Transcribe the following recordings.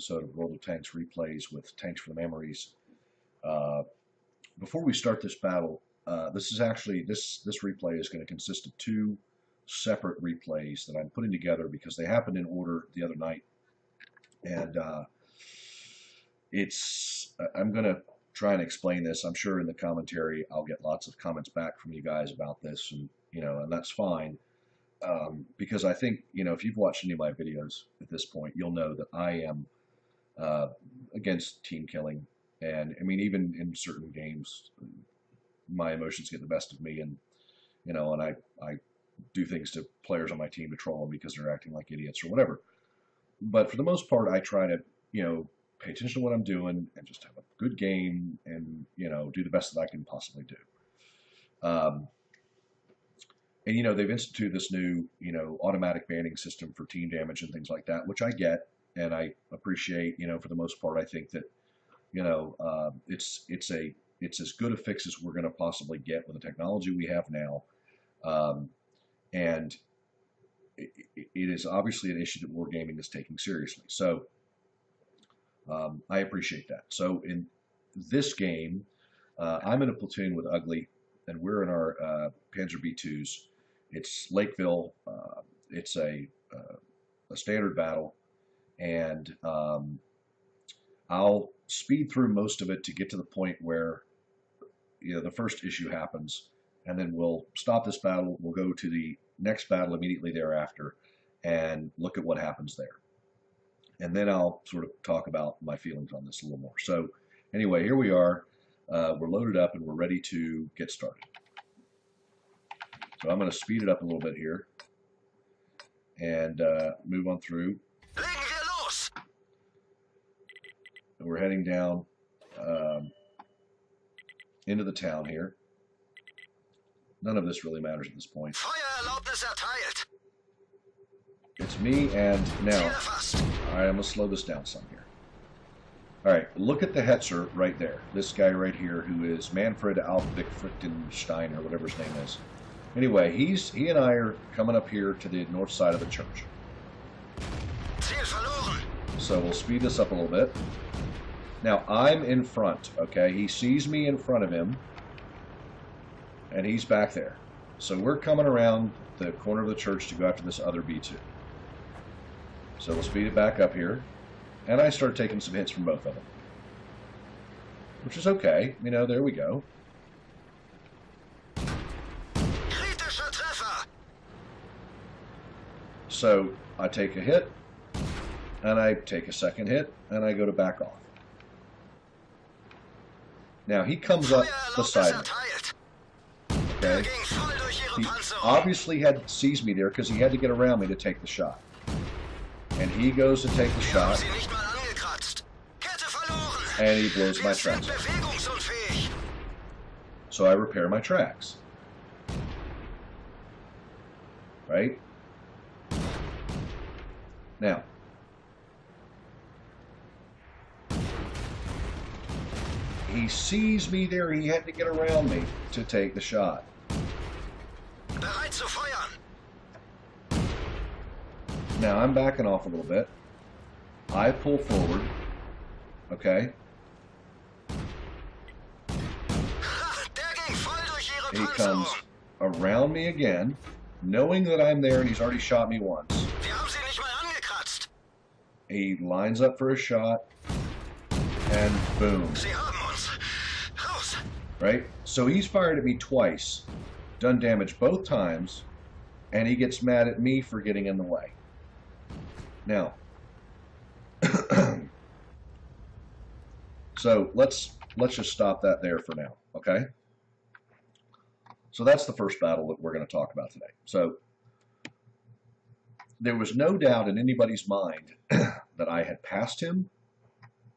episode of World of Tanks Replays with Tanks for the Memories. Before we start this battle, this replay is going to consist of two separate replays that I'm putting together because they happened in order the other night, and I'm going to try and explain this. I'm sure in the commentary I'll get lots of comments back from you guys about this, and and that's fine. Because I think, if you've watched any of my videos at this point, you'll know that I am against team killing. And I mean, even in certain games, my emotions get the best of me, and and I do things to players on my team to troll them because they're acting like idiots or whatever. But for the most part, I try to pay attention to what I'm doing and just have a good game and do the best that I can possibly do. And they've instituted this new automatic banning system for team damage and things like that, which I get and I appreciate. For the most part, I think that it's as good a fix as we're going to possibly get with the technology we have now, and it is obviously an issue that wargaming is taking seriously. So I appreciate that. So in this game, I'm in a platoon with Ugly, and we're in our Panzer B2s. It's Lakeville. It's a standard battle, and I'll speed through most of it to get to the point where the first issue happens, and then we'll stop this battle. We'll go to the next battle immediately thereafter and look at what happens there, and then I'll sort of talk about my feelings on this a little more. So anyway, here we are. We're loaded up and we're ready to get started. So I'm going to speed it up a little bit here and move on through. And we're heading down into the town here. None of this really matters at this point. It's me, and now, all right, I'm going to slow this down some here. All right, look at the Hetzer right there. This guy right here, who is Manfred Albrecht Frichtenstein, or whatever his name is. Anyway, he and I are coming up here to the north side of the church. So we'll speed this up a little bit. Now, I'm in front, okay? He sees me in front of him, and he's back there. So we're coming around the corner of the church to go after this other B2. So we'll speed it back up here, and I start taking some hits from both of them, which is okay. There we go. So I take a hit, and I take a second hit, and I go to back off. Now he comes up beside me. Okay? He obviously sees me there because he had to get around me to take the shot. And he goes to take the shot, and he blows my tracks off. So I repair my tracks. Right? Now, he sees me there. He had to get around me to take the shot. Now I'm backing off a little bit. I pull forward. Okay. He comes around me again, knowing that I'm there and he's already shot me once. He lines up for a shot, and boom. Right? So he's fired at me twice, done damage both times, and he gets mad at me for getting in the way. Now, so let's just stop that there for now, okay? So that's the first battle that we're going to talk about today. So there was no doubt in anybody's mind that I had passed him,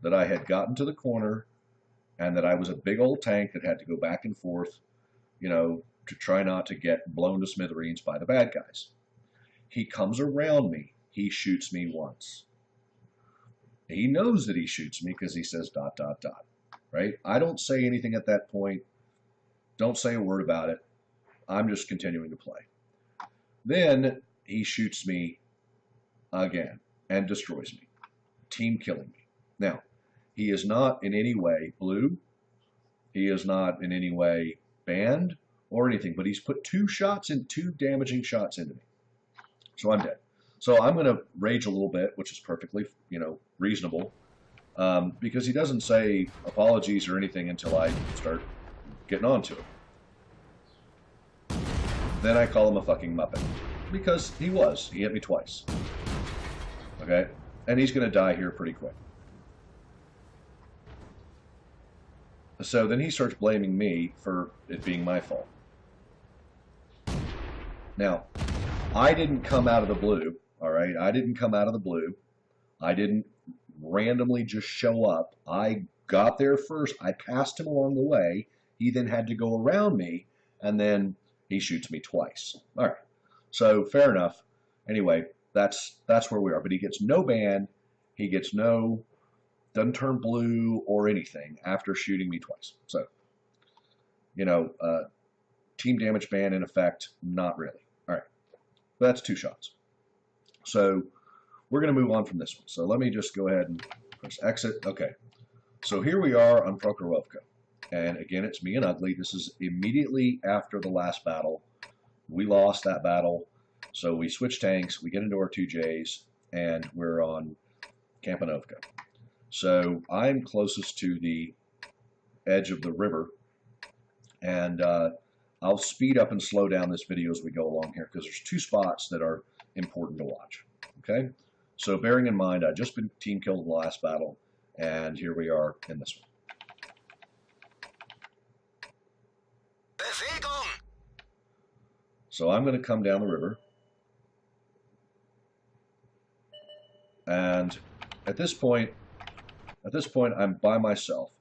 that I had gotten to the corner, and that I was a big old tank that had to go back and forth, to try not to get blown to smithereens by the bad guys. He comes around me. He shoots me once. He knows that he shoots me because he says ... Right? I don't say anything at that point. Don't say a word about it. I'm just continuing to play. Then he shoots me again and destroys me. team killing me. Now, he is not in any way blue. He is not in any way banned or anything, but he's put two damaging shots into me. So I'm dead. So I'm going to rage a little bit, which is perfectly, reasonable, because he doesn't say apologies or anything until I start getting on to it. Then I call him a fucking Muppet, because he hit me twice. Okay? And he's going to die here pretty quick. So then he starts blaming me for it being my fault. Now, I didn't come out of the blue, all right? I didn't come out of the blue. I didn't randomly just show up. I got there first. I passed him along the way. He then had to go around me, and then he shoots me twice. All right. So fair enough. Anyway, that's where we are. But he gets no ban. He gets doesn't turn blue or anything after shooting me twice. So, team damage ban in effect, not really. All right. But that's 2 shots. So we're going to move on from this one. So let me just go ahead and press exit. Okay. So here we are on Prokhorovka. And again, it's me and Ugly. This is immediately after the last battle. We lost that battle. So we switch tanks. We get into our 2Js. And we're on Kampanovka. So I'm closest to the edge of the river. And I'll speed up and slow down this video as we go along here, because there's 2 spots that are important to watch. Okay? So bearing in mind, I just been team killed in the last battle, and here we are in this one. So I'm going to come down the river. And at this point, I'm by myself.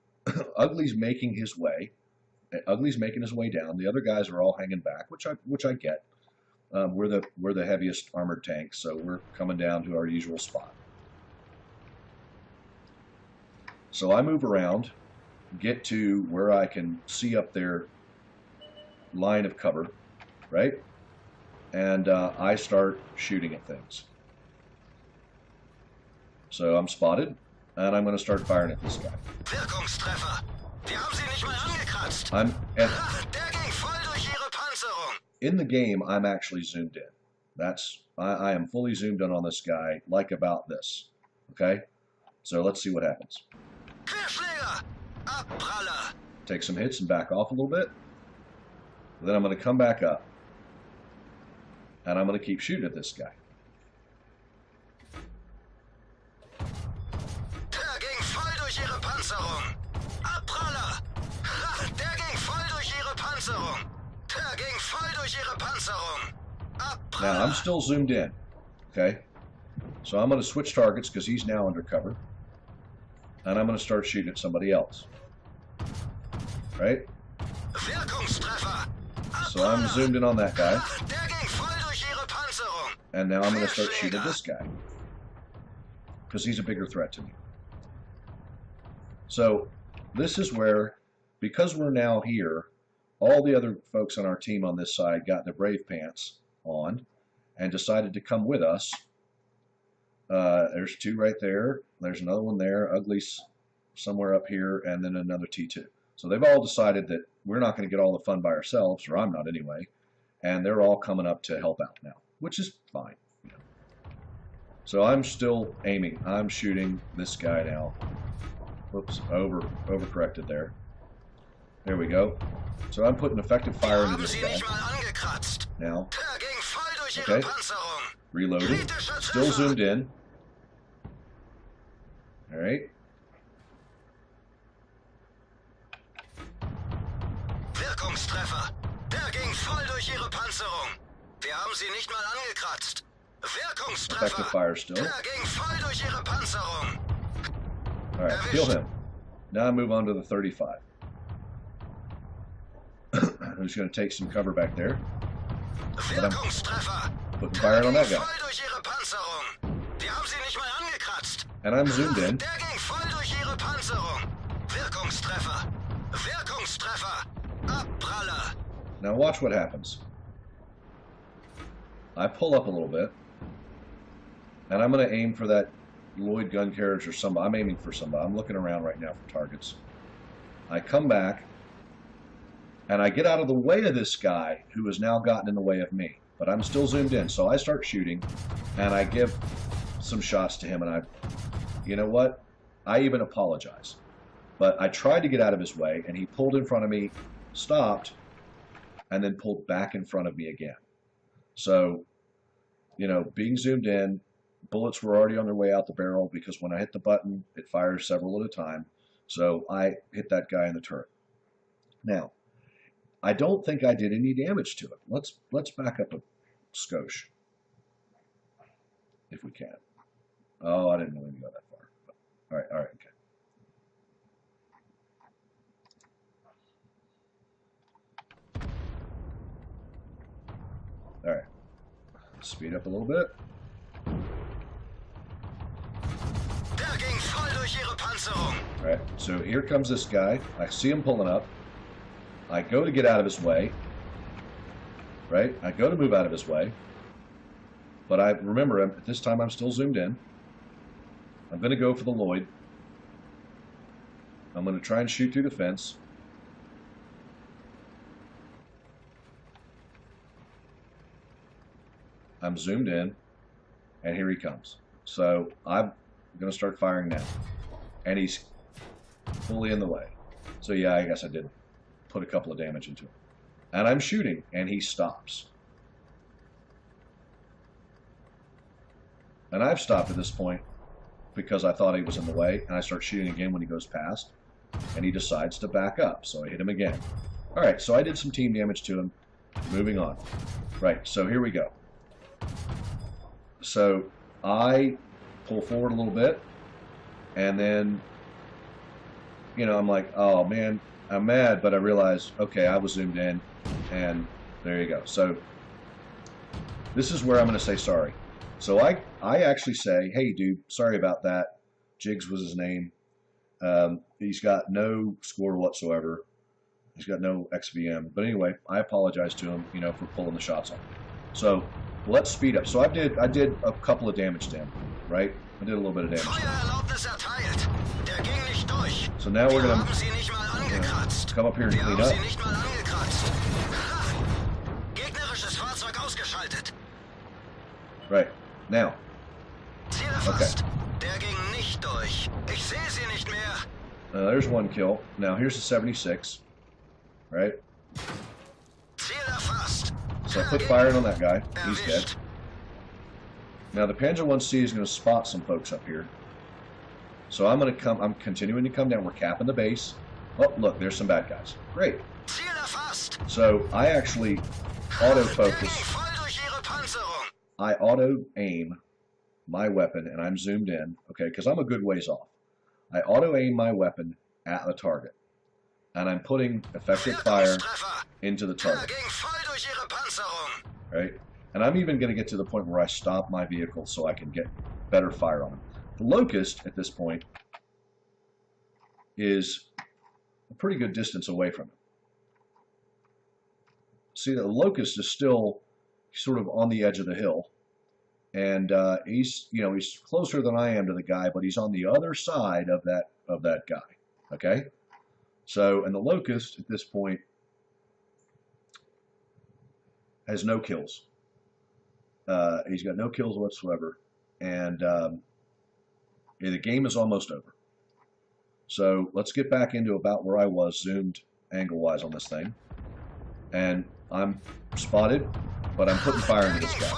Ugly's making his way. Ugly's making his way down. The other guys are all hanging back, which I get. We're the heaviest armored tanks, so we're coming down to our usual spot. So I move around, get to where I can see up their line of cover, right? And I start shooting at things. So I'm spotted, and I'm going to start firing at this guy. Wirkungstreffer. Wir haben sie nicht mal angekratzt. Der ging voll durch ihre Panzerung. In the game, I'm actually zoomed in. I am fully zoomed in on this guy, like about this. Okay? So let's see what happens. Querschläger. Abpraller. Take some hits and back off a little bit. Then I'm going to come back up. And I'm going to keep shooting at this guy. Der ging voll durch ihre Panzerung. Abpraller. Der ging voll durch ihre Panzerung. Der ging voll durch ihre Panzerung. Abpraller. Now I'm still zoomed in. Okay? So I'm going to switch targets because he's now undercover. And I'm going to start shooting at somebody else. Right? Wirkungstreffer. So I'm zoomed in on that guy. Der ging voll durch ihre Panzerung. And now I'm going to start shooting at this guy. Because he's a bigger threat to me. So this is where, because we're now here, all the other folks on our team on this side got their brave pants on and decided to come with us. There's 2 right there. There's another one there. Ugly's somewhere up here, and then another T2. So they've all decided that we're not going to get all the fun by ourselves, or I'm not anyway, and they're all coming up to help out now, which is fine. So I'm still aiming. I'm shooting this guy now. Whoops, overcorrected there. There we go. So I'm putting effective fire into this guy. Now, okay, reloading, still zoomed in. All right. Wirkungstreffer. Der ging voll durch ihre Panzerung. Wir haben sie nicht mal angekratzt. Wirkungstreffer. Effective fire still. Der ging voll durch ihre Panzerung. All right, kill him. Now I move on to the 35. I'm just going to take some cover back there. But I'm putting fire on that guy. And I'm zoomed in. Now watch what happens. I pull up a little bit, and I'm going to aim for that Lloyd gun carriage or somebody. I'm aiming for somebody. I'm looking around right now for targets. I come back, and I get out of the way of this guy who has now gotten in the way of me. But I'm still zoomed in, so I start shooting, and I give some shots to him, and you know what? I even apologize. But I tried to get out of his way, and he pulled in front of me, stopped, and then pulled back in front of me again. So, you know, being zoomed in, bullets were already on their way out the barrel because when I hit the button, it fires several at a time. So I hit that guy in the turret. Now, I don't think I did any damage to it. Let's back up a skosh, if we can. Oh, I didn't really go that far. All right, okay. All right, speed up a little bit. All right, so here comes this guy. I see him pulling up. I go to get out of his way. Right, I go to move out of his way. But I remember, at this time I'm still zoomed in. I'm going to go for the Lloyd. I'm going to try and shoot through the fence. I'm zoomed in, and here he comes. So I'm going to start firing now. And he's fully in the way. So yeah, I guess I did put a couple of damage into him. And I'm shooting, and he stops. And I've stopped at this point because I thought he was in the way, and I start shooting again when he goes past, and he decides to back up, so I hit him again. All right, so I did some team damage to him. Moving on. Right, so here we go. So I pull forward a little bit, and then, you know, I'm like, oh man, I'm mad, but I realize, okay, I was zoomed in, and there you go. So this is where I'm going to say sorry. So I actually say, hey, dude, sorry about that. Jigs was his name. He's got no score whatsoever. He's got no XVM. But anyway, I apologize to him, you know, for pulling the shots on him. So let's speed up. So I did a couple of damage to him, right? I did a little bit of damage. So now we're going to come up here and clean up. Right. Now. Okay. There's one kill. Now here's the 76. Right? So I put fire in on that guy. He's dead. Now the Panzer 1C is going to spot some folks up here. So I'm continuing to come down. We're capping the base. Oh, look, there's some bad guys. Great. So I actually auto-focus. I auto-aim my weapon, and I'm zoomed in, okay, because I'm a good ways off. I auto-aim my weapon at the target, and I'm putting effective fire into the target. Right? And I'm even going to get to the point where I stop my vehicle so I can get better fire on him. The Locust, at this point, is a pretty good distance away from him. See, the Locust is still sort of on the edge of the hill, and he's closer than I am to the guy, but he's on the other side of that guy. Okay, so and the Locust at this point has no kills. He's got no kills whatsoever, and the game is almost over. So let's get back into about where I was zoomed angle-wise on this thing, and I'm spotted. But I'm putting fire into this guy.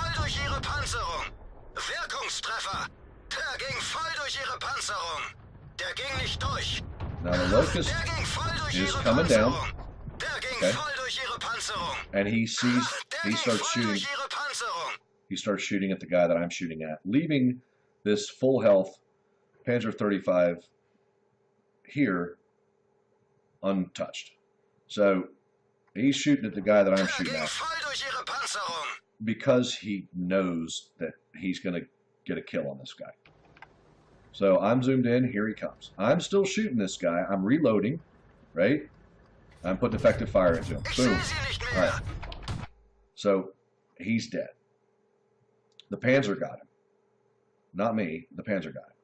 Now the Locust is coming down. Okay. And he starts shooting. He starts shooting at the guy that I'm shooting at, leaving this full health Panzer 35 here untouched. So he's shooting at the guy that I'm shooting at because he knows that he's going to get a kill on this guy. So I'm zoomed in. Here he comes. I'm still shooting this guy. I'm reloading, right? I'm putting effective fire into him. Boom. All right. So he's dead. The Panzer got him. Not me. The Panzer got him.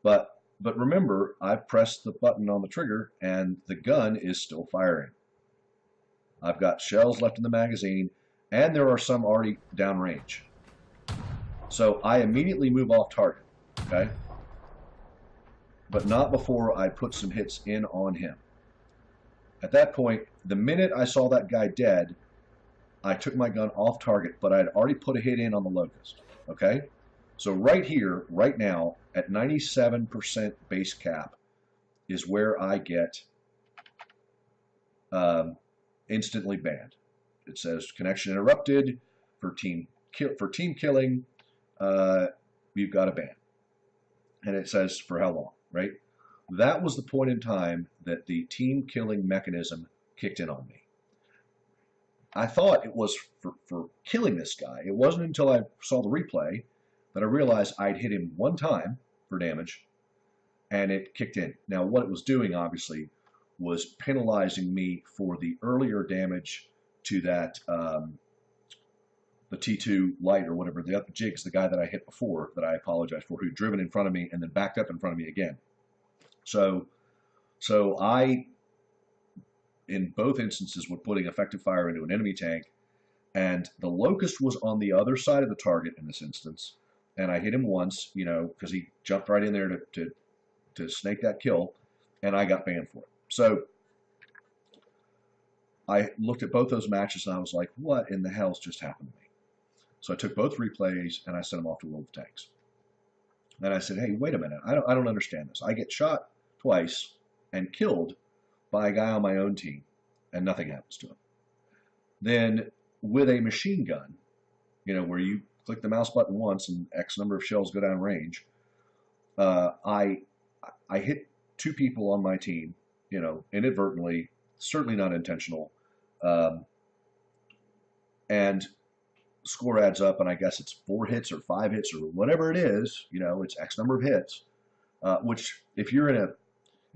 But remember, I've pressed the button on the trigger and the gun is still firing. I've got shells left in the magazine, and there are some already downrange. So I immediately move off target, okay? But not before I put some hits in on him. At that point, the minute I saw that guy dead, I took my gun off target, but I had already put a hit in on the locust, okay? So right here, right now, at 97% base cap is where I get instantly banned. It says connection interrupted for team killing. You've got a ban, and it says for how long, right? That was the point in time that the team killing mechanism kicked in on me. I thought it was for killing this guy. It wasn't until I saw the replay that I realized I'd hit him one time for damage, and it kicked in. Now, what it was doing, obviously, was penalizing me for the earlier damage to that, the T2 light or whatever, the other jigs, the guy that I hit before, that I apologize for, who'd driven in front of me and then backed up in front of me again. So I, in both instances, was putting effective fire into an enemy tank, and the locust was on the other side of the target in this instance, and I hit him once, you know, because he jumped right in there to snake that kill, and I got banned for it. So I looked at both those matches and I was like, what in the hell's just happened to me? So I took both replays and I sent them off to World of Tanks. And I said, hey, wait a minute, I don't understand this. I get shot twice and killed by a guy on my own team, and nothing happens to him. Then with a machine gun, you know, where you click the mouse button once and X number of shells go down range, I hit two people on my team, you know, inadvertently, certainly not intentional, and score adds up, and I guess it's 4 hits or 5 hits or whatever it is, you know, it's X number of hits, which if you're in an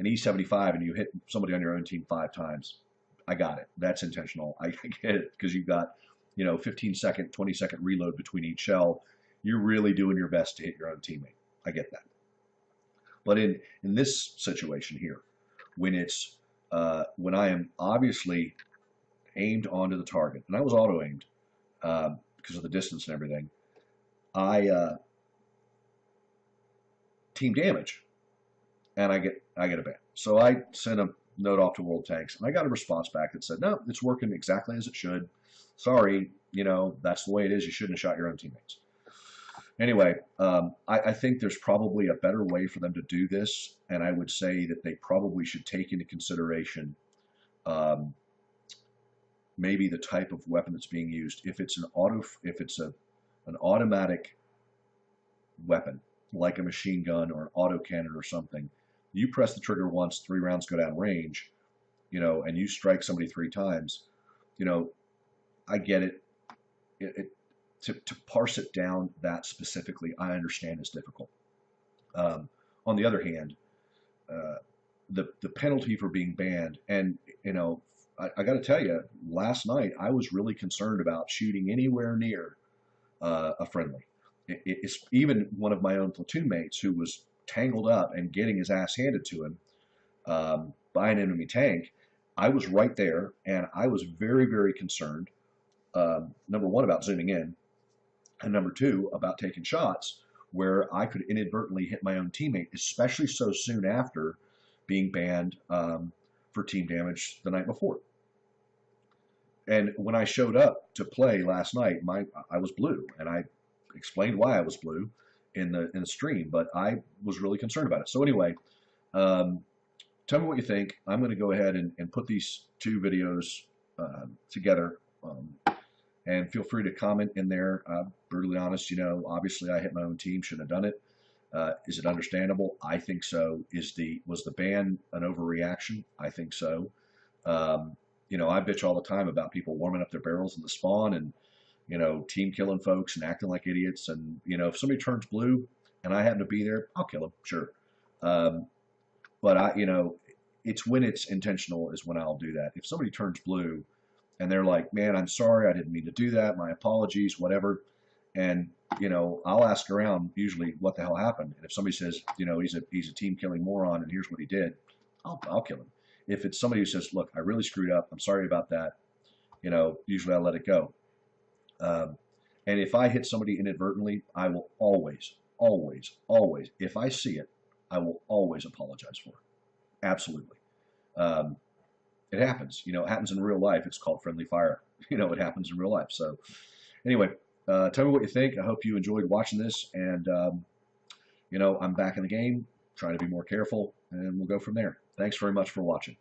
E75 and you hit somebody on your own team 5 times, I got it. That's intentional. I get it, because you've got, you know, 15-second, 20-second reload between each shell. You're really doing your best to hit your own teammate. I get that. But in this situation here, when it's when I am obviously aimed onto the target, and I was auto aimed because of the distance and everything, I team damage, and I get a ban. So I sent a note off to World Tanks, and I got a response back that said, no, it's working exactly as it should. Sorry, you know, that's the way it is. You shouldn't have shot your own teammates. Anyway, I think there's probably a better way for them to do this, and I would say that they probably should take into consideration maybe the type of weapon that's being used. If it's an automatic weapon, like a machine gun or an autocannon or something, you press the trigger once, 3 rounds go down range, you know, and you strike somebody 3 times, you know, I get it. To parse it down that specifically, I understand is difficult. On the other hand, the penalty for being banned, and you know, I got to tell you, last night I was really concerned about shooting anywhere near a friendly. It's even one of my own platoon mates who was tangled up and getting his ass handed to him by an enemy tank. I was right there, and I was very, very concerned. Number one, about zooming in, and number 2, about taking shots where I could inadvertently hit my own teammate, especially so soon after being banned for team damage the night before. And when I showed up to play last night, I was blue, and I explained why I was blue in the stream, but I was really concerned about it. So anyway, tell me what you think. I'm going to go ahead and put these 2 videos together. And feel free to comment in there. Brutally honest, you know, obviously I hit my own team, shouldn't have done it. Is it understandable? I think so. Was the ban an overreaction? I think so. You know, I bitch all the time about people warming up their barrels in the spawn and, you know, team killing folks and acting like idiots. And, you know, if somebody turns blue and I happen to be there, I'll kill them, sure. But you know, it's when it's intentional is when I'll do that. If somebody turns blue and they're like, man, I'm sorry, I didn't mean to do that, my apologies, whatever, and you know, I'll ask around usually what the hell happened. And if somebody says, you know, he's a team killing moron and here's what he did, I'll kill him. If it's somebody who says, look, I really screwed up, I'm sorry about that, you know, usually I let it go. And if I hit somebody inadvertently, I will always, always, always, if I see it, I will always apologize for it. Absolutely. Um, it happens. You know, it happens in real life. It's called friendly fire. You know, it happens in real life. So anyway, tell me what you think. I hope you enjoyed watching this. And, you know, I'm back in the game, trying to be more careful, and we'll go from there. Thanks very much for watching.